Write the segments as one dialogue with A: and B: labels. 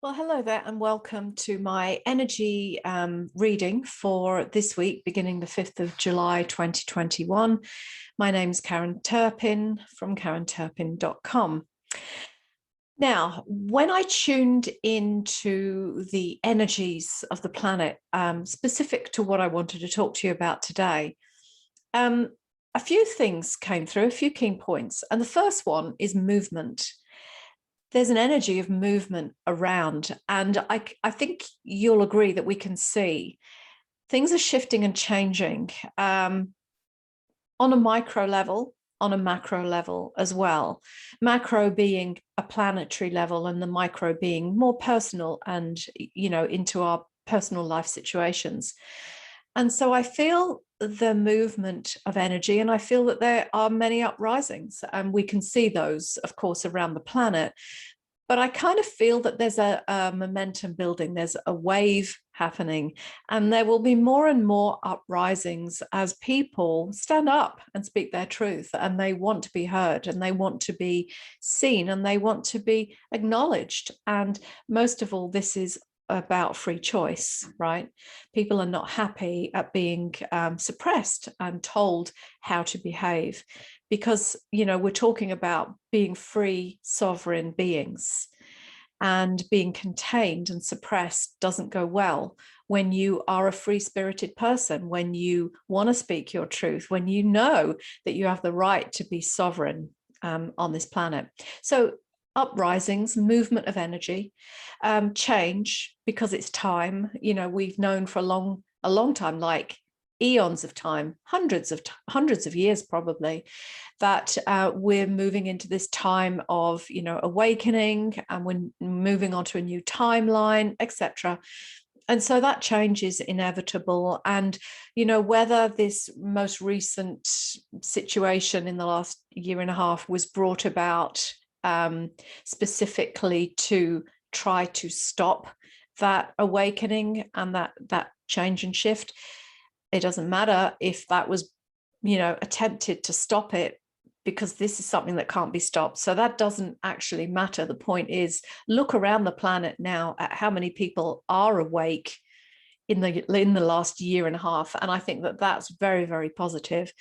A: Well, hello there, and welcome to my energy reading for this week, beginning the 5th of July 2021. My name's Karen Turpin from karenturpin.com. Now, when I tuned into the energies of the planet, specific to what I wanted to talk to you about today, a few things came through, a few key points. And the first one is movement. There's an energy of movement around, and I think you'll agree that we can see things are shifting and changing on a micro level, on a macro level as well. Macro being a planetary level, and the micro being more personal and, into our personal life situations. And so I feel the movement of energy, and I feel that there are many uprisings, and we can see those, of course, around the planet. But I kind of feel that there's a momentum building, there's a wave happening, and there will be more and more uprisings as people stand up and speak their truth, and they want to be heard, and they want to be seen, and they want to be acknowledged. And most of all, this is about free choice, right? People are not happy at being suppressed and told how to behave, because we're talking about being free sovereign beings, and being contained and suppressed doesn't go well when you are a free-spirited person, when you want to speak your truth, when you know that you have the right to be sovereign on this planet. So uprisings, movement of energy, change, because it's time. We've known for a long time, like eons of time, hundreds of years probably, that we're moving into this time of awakening, and we're moving on to a new timeline, etc. And so that change is inevitable. And whether this most recent situation in the last year and a half was brought about specifically to try to stop that awakening and that change and shift, it doesn't matter if that was attempted to stop it, because this is something that can't be stopped. So that doesn't actually matter. The point is, look around the planet now at how many people are awake in the last year and a half, and I think that that's very, very positive.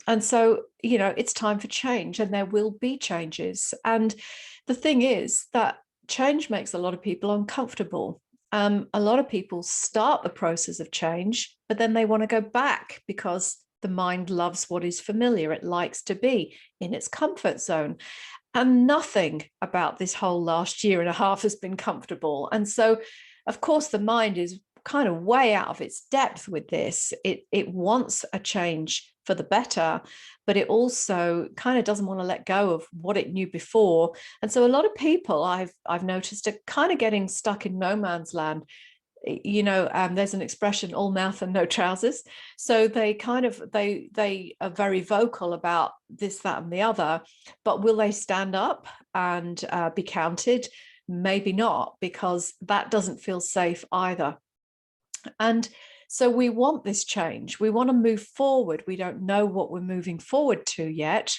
A: And so it's time for change, and there will be changes. And the thing is that change makes a lot of people uncomfortable. A lot of people start the process of change, but then they want to go back, because the mind loves what is familiar. It likes to be in its comfort zone. And nothing about this whole last year and a half has been comfortable. And so, of course, the mind is kind of way out of its depth with this. It wants a change for the better, but it also kind of doesn't want to let go of what it knew before. And so a lot of people I've noticed are kind of getting stuck in no man's land. There's an expression, all mouth and no trousers. So they are very vocal about this, that, and the other, but will they stand up and be counted? Maybe not, because that doesn't feel safe either. And so we want this change. We want to move forward. We don't know what we're moving forward to yet.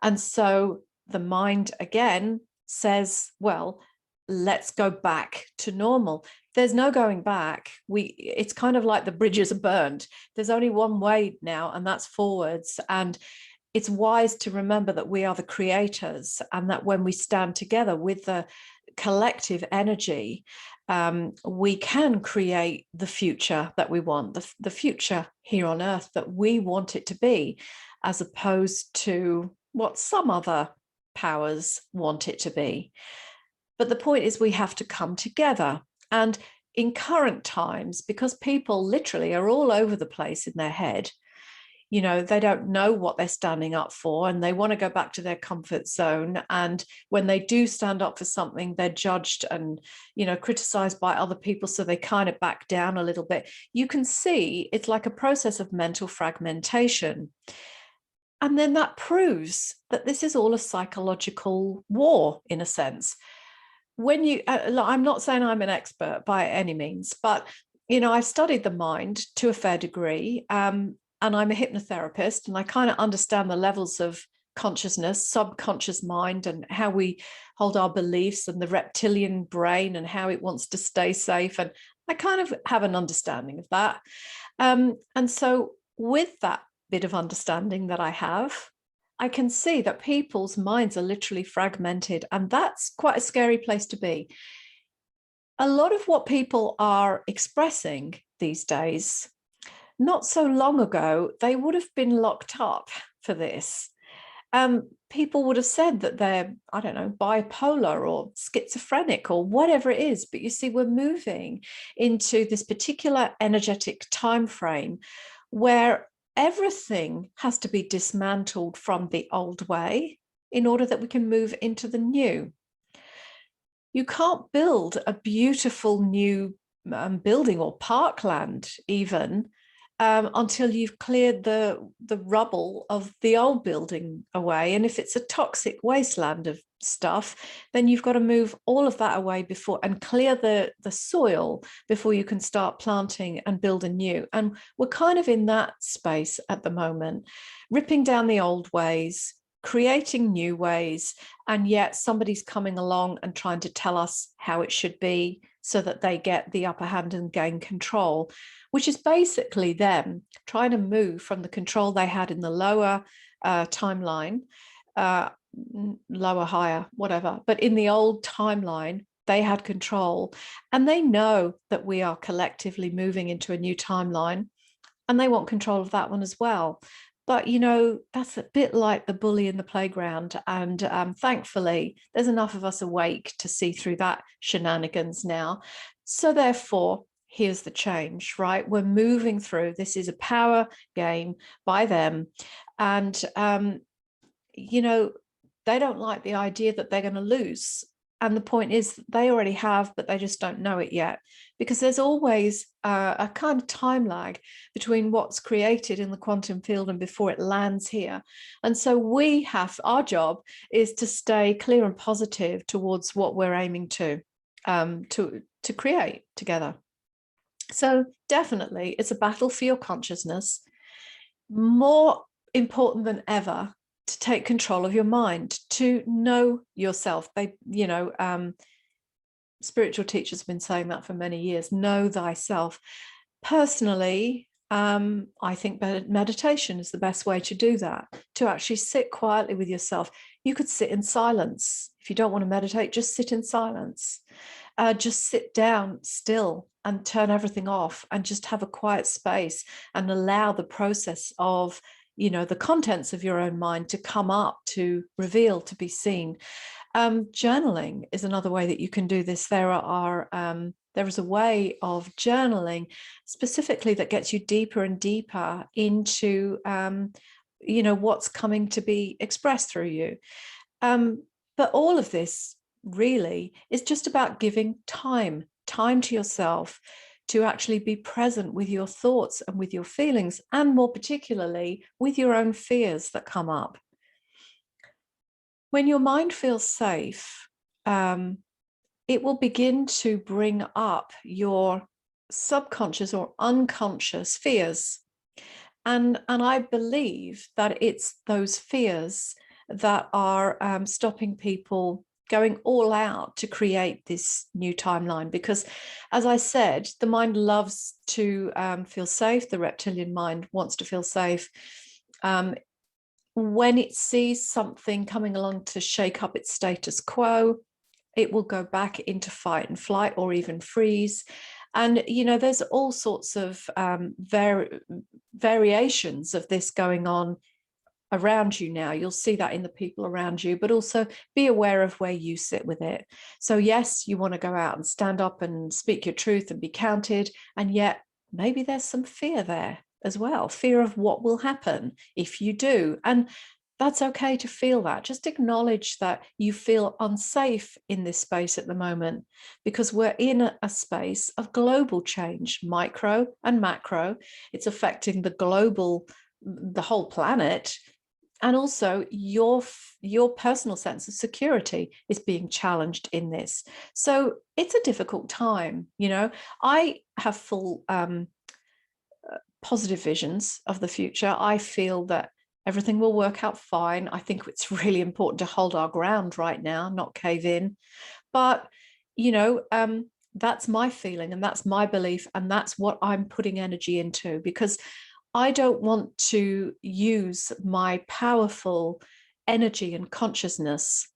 A: And so the mind again says, well, let's go back to normal. There's no going back. It's kind of like the bridges are burned. There's only one way now, and that's forwards. And it's wise to remember that we are the creators, and that when we stand together with the collective energy, we can create the future that we want, the future here on earth that we want it to be, as opposed to what some other powers want it to be. But the point is, we have to come together. And in current times, because people literally are all over the place in their head, they don't know what they're standing up for, and they want to go back to their comfort zone. And when they do stand up for something, they're judged and, criticized by other people. So they kind of back down a little bit. You can see it's like a process of mental fragmentation. And then that proves that this is all a psychological war, in a sense. When I'm not saying I'm an expert by any means, but, I've studied the mind to a fair degree. And I'm a hypnotherapist, and I kind of understand the levels of consciousness, subconscious mind, and how we hold our beliefs, and the reptilian brain and how it wants to stay safe. And I kind of have an understanding of that. And so with that bit of understanding that I have, I can see that people's minds are literally fragmented, and that's quite a scary place to be. A lot of what people are expressing these days, not so long ago, they would have been locked up for this. People would have said that they're, I don't know, bipolar or schizophrenic or whatever it is. But you see, we're moving into this particular energetic time frame where everything has to be dismantled from the old way in order that we can move into the new. You can't build a beautiful new building or parkland even until you've cleared the rubble of the old building away. And if it's a toxic wasteland of stuff, then you've got to move all of that away before and clear the soil before you can start planting and build anew. And we're kind of in that space at the moment, ripping down the old ways, creating new ways, and yet somebody's coming along and trying to tell us how it should be so that they get the upper hand and gain control, which is basically them trying to move from the control they had in the lower timeline, lower, higher, whatever. But in the old timeline, they had control, and they know that we are collectively moving into a new timeline, and they want control of that one as well. But, you know, that's a bit like the bully in the playground. And thankfully, there's enough of us awake to see through that shenanigans now. So therefore, here's the change, right? We're moving through. This is a power game by them. And, you know, they don't like the idea that they're going to lose. And the point is they already have, but they just don't know it yet, because there's always a kind of time lag between what's created in the quantum field and before it lands here. And so our job is to stay clear and positive towards what we're aiming to create together. So definitely it's a battle for your consciousness, more important than ever to take control of your mind, to know yourself. Spiritual teachers have been saying that for many years, know thyself. Personally, I think meditation is the best way to do that, to actually sit quietly with yourself. You could sit in silence. If you don't want to meditate, just sit in silence. Just sit down still and turn everything off and just have a quiet space and allow the process of, you know, the contents of your own mind to come up, to reveal, to be seen. Journaling is another way that you can do this. There is a way of journaling specifically that gets you deeper and deeper into, you know, what's coming to be expressed through you. But all of this really is just about giving time to yourself to actually be present with your thoughts and with your feelings, and more particularly with your own fears that come up. When your mind feels safe, it will begin to bring up your subconscious or unconscious fears. And I believe that it's those fears that are stopping people going all out to create this new timeline. Because, as I said, the mind loves to feel safe. The reptilian mind wants to feel safe. When it sees something coming along to shake up its status quo, it will go back into fight and flight or even freeze. And, you know, there's all sorts of variations of this going on around you now. You'll see that in the people around you, but also be aware of where you sit with it. So yes, you want to go out and stand up and speak your truth and be counted. And yet maybe there's some fear there as well, fear of what will happen if you do. And that's okay to feel that. Just acknowledge that you feel unsafe in this space at the moment, because we're in a space of global change, micro and macro. It's affecting the whole planet. And also your personal sense of security is being challenged in this. So it's a difficult time. You know, I have full positive visions of the future. I feel that Everything will work out fine. I think it's really important to hold our ground right now, not cave in. But, you know, that's my feeling and that's my belief. And that's what I'm putting energy into, because I don't want to use my powerful energy and consciousness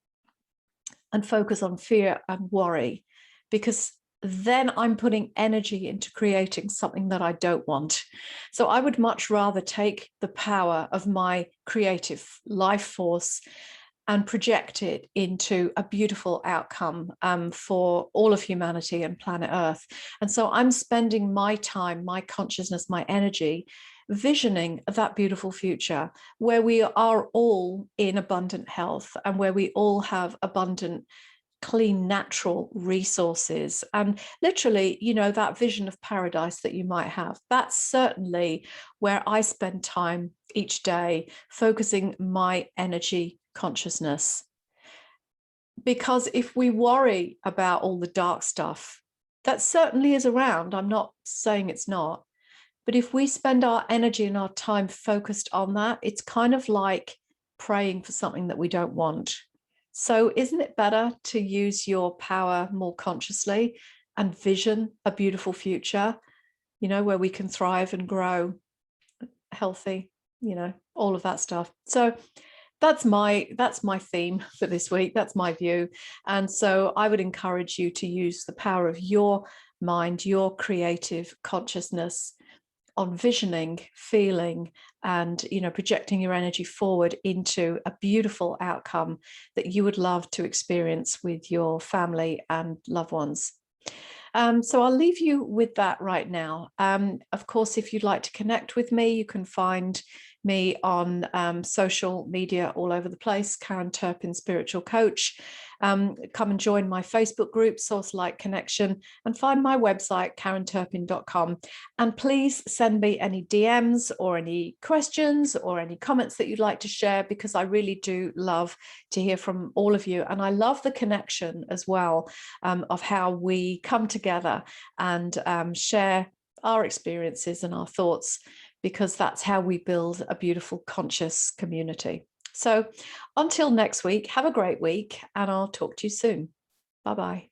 A: and focus on fear and worry, because then I'm putting energy into creating something that I don't want. So I would much rather take the power of my creative life force and project it into a beautiful outcome for all of humanity and planet Earth. And so I'm spending my time, my consciousness, my energy visioning that beautiful future where we are all in abundant health and where we all have abundant, clean, natural resources. And literally, you know, that vision of paradise that you might have, that's certainly where I spend time each day, focusing my energy consciousness. Because if we worry about all the dark stuff, that certainly is around. I'm not saying it's not. But if we spend our energy and our time focused on that, it's kind of like praying for something that we don't want. So isn't it better to use your power more consciously and vision a beautiful future, you know, where we can thrive and grow healthy, you know, all of that stuff. So that's my theme for this week. That's my view. And so I would encourage you to use the power of your mind, your creative consciousness on visioning, feeling, and, you know, projecting your energy forward into a beautiful outcome that you would love to experience with your family and loved ones. So I'll leave you with that right now. Of course, if you'd like to connect with me, you can find me on social media all over the place, Karen Turpin, Spiritual Coach. Come and join my Facebook group, Source Light Connection, and find my website, karenturpin.com. And please send me any DMs or any questions or any comments that you'd like to share, because I really do love to hear from all of you. And I love the connection as well, of how we come together and share our experiences and our thoughts, because that's how we build a beautiful, conscious community. So until next week, have a great week, and I'll talk to you soon. Bye-bye.